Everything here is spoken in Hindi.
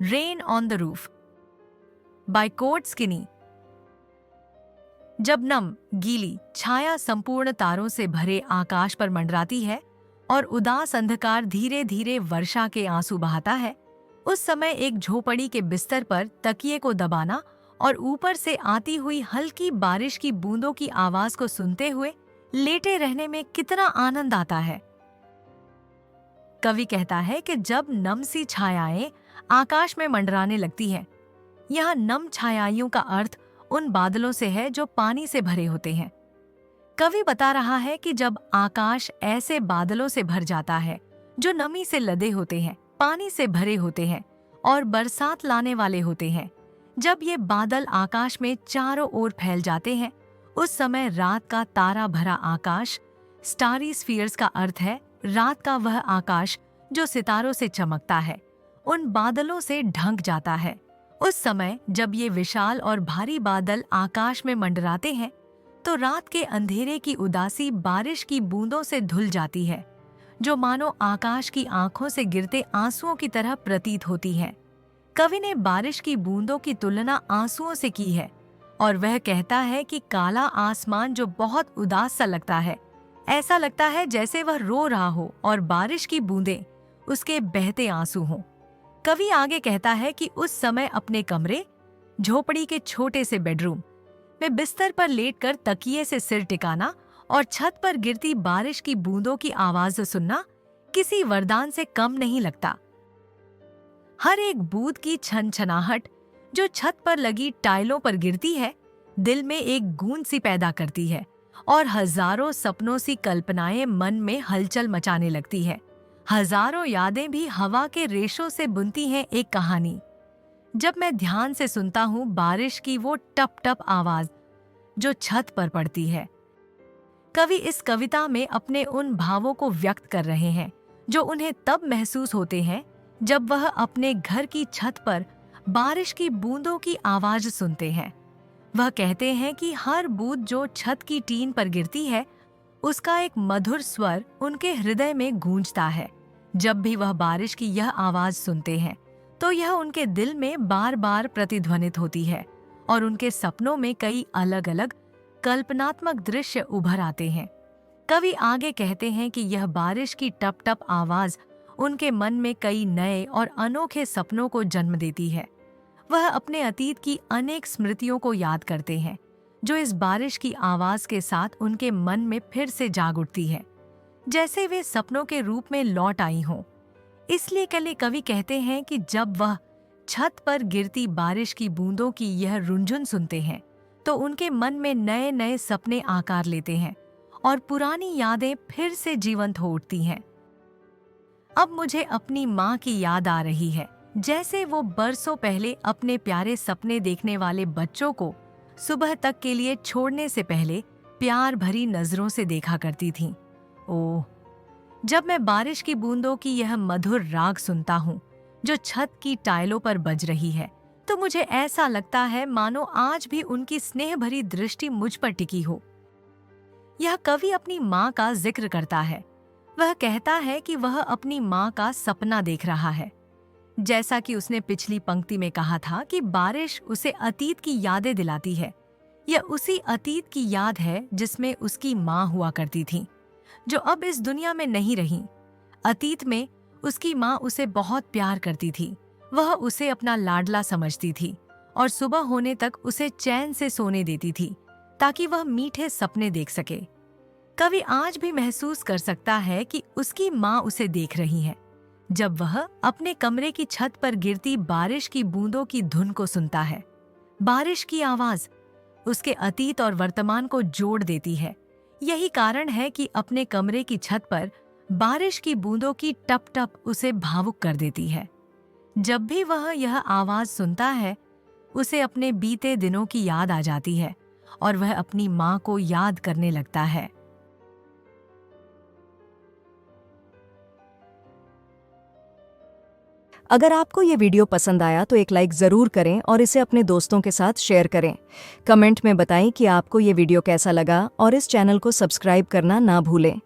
Rain on the roof by court skinny. जब नम, गीली छाया संपूर्ण तारों से भरे आकाश पर मंडराती है और उदास अंधकार धीरे धीरे वर्षा के आंसू बहाता है, उस समय एक झोपड़ी के बिस्तर पर तकिए को दबाना और ऊपर से आती हुई हल्की बारिश की बूंदों की आवाज को सुनते हुए लेटे रहने में कितना आनंद आता है। कवि कहता है कि जब नम सी छायाएं आकाश में मंडराने लगती हैं, यहाँ नम छायाइयों का अर्थ उन बादलों से है जो पानी से भरे होते हैं। कवि बता रहा है कि जब आकाश ऐसे बादलों से भर जाता है जो नमी से लदे होते हैं, पानी से भरे होते हैं और बरसात लाने वाले होते हैं, जब ये बादल आकाश में चारों ओर फैल जाते हैं, उस समय रात का तारा भरा आकाश, स्टारी स्फीयर्स का अर्थ है रात का वह आकाश जो सितारों से चमकता है, उन बादलों से ढंक जाता है। उस समय जब ये विशाल और भारी बादल आकाश में मंडराते हैं, तो रात के अंधेरे की उदासी बारिश की बूंदों से धुल जाती है, जो मानो आकाश की आंखों से गिरते आंसुओं की तरह प्रतीत होती है। कवि ने बारिश की बूंदों की तुलना आंसुओं से की है और वह कहता है कि काला आसमान जो बहुत उदास सा लगता है, ऐसा लगता है जैसे वह रो रहा हो और बारिश की बूंदें उसके बहते आंसू हों। कवि आगे कहता है कि उस समय अपने कमरे, झोपड़ी के छोटे से बेडरूम में बिस्तर पर लेटकर तकिए से सिर टिकाना और छत पर गिरती बारिश की बूंदों की आवाज सुनना किसी वरदान से कम नहीं लगता। हर एक बूंद की छनछनाहट जो छत पर लगी टाइलों पर गिरती है, दिल में एक गूंज सी पैदा करती है और हजारों सपनों सी कल्पनाएं मन में हलचल मचाने लगती है। हजारों यादें भी हवा के रेशों से बुनती हैं एक कहानी। जब मैं ध्यान से सुनता हूँ बारिश की वो टप टप आवाज जो छत पर पड़ती है, कवि इस कविता में अपने उन भावों को व्यक्त कर रहे हैं जो उन्हें तब महसूस होते हैं जब वह अपने घर की छत पर बारिश की बूंदों की आवाज सुनते हैं। वह कहते हैं कि हर बूंद जो छत की टीन पर गिरती है, उसका एक मधुर स्वर उनके हृदय में गूंजता है। जब भी वह बारिश की यह आवाज सुनते हैं, तो यह उनके दिल में बार बार प्रतिध्वनित होती है और उनके सपनों में कई अलग अलग कल्पनात्मक दृश्य उभर आते हैं। कवि आगे कहते हैं कि यह बारिश की टप टप आवाज उनके मन में कई नए और अनोखे सपनों को जन्म देती है। वह अपने अतीत की अनेक स्मृतियों को याद करते हैं, जो इस बारिश की आवाज के साथ उनके मन में फिर से जाग उठती है, जैसे वे सपनों के रूप में लौट आई हों। इसलिए कवि कहते हैं कि जब वह छत पर गिरती बारिश की बूंदों की यह रुंझुन सुनते हैं, तो उनके मन में नए नए सपने आकार लेते हैं और पुरानी यादें फिर से जीवंत हो उठती हैं। अब मुझे अपनी माँ की याद आ रही है, जैसे वो बरसों पहले अपने प्यारे सपने देखने वाले बच्चों को सुबह तक के लिए छोड़ने से पहले प्यार भरी नजरों से देखा करती थीं। ओह, जब मैं बारिश की बूंदों की यह मधुर राग सुनता हूँ जो छत की टाइलों पर बज रही है, तो मुझे ऐसा लगता है मानो आज भी उनकी स्नेह भरी दृष्टि मुझ पर टिकी हो। यह कवि अपनी माँ का जिक्र करता है। वह कहता है कि वह अपनी माँ का सपना देख रहा है। जैसा कि उसने पिछली पंक्ति में कहा था कि बारिश उसे अतीत की यादें दिलाती है। यह उसी अतीत की याद है जिसमें उसकी माँ हुआ करती थी, जो अब इस दुनिया में नहीं रही। अतीत में उसकी माँ उसे बहुत प्यार करती थी। वह उसे अपना लाडला समझती थी और सुबह होने तक उसे चैन से सोने देती थी ताकि वह मीठे सपने देख सके। कवि आज भी महसूस कर सकता है कि उसकी माँ उसे देख रही है जब वह अपने कमरे की छत पर गिरती बारिश की बूंदों की धुन को सुनता है। बारिश की आवाज उसके अतीत और वर्तमान को जोड़ देती है। यही कारण है कि अपने कमरे की छत पर बारिश की बूंदों की टप टप उसे भावुक कर देती है। जब भी वह यह आवाज सुनता है, उसे अपने बीते दिनों की याद आ जाती है और वह अपनी माँ को याद करने लगता है। अगर आपको ये वीडियो पसंद आया तो एक लाइक ज़रूर करें और इसे अपने दोस्तों के साथ शेयर करें। कमेंट में बताएं कि आपको ये वीडियो कैसा लगा और इस चैनल को सब्सक्राइब करना ना भूलें।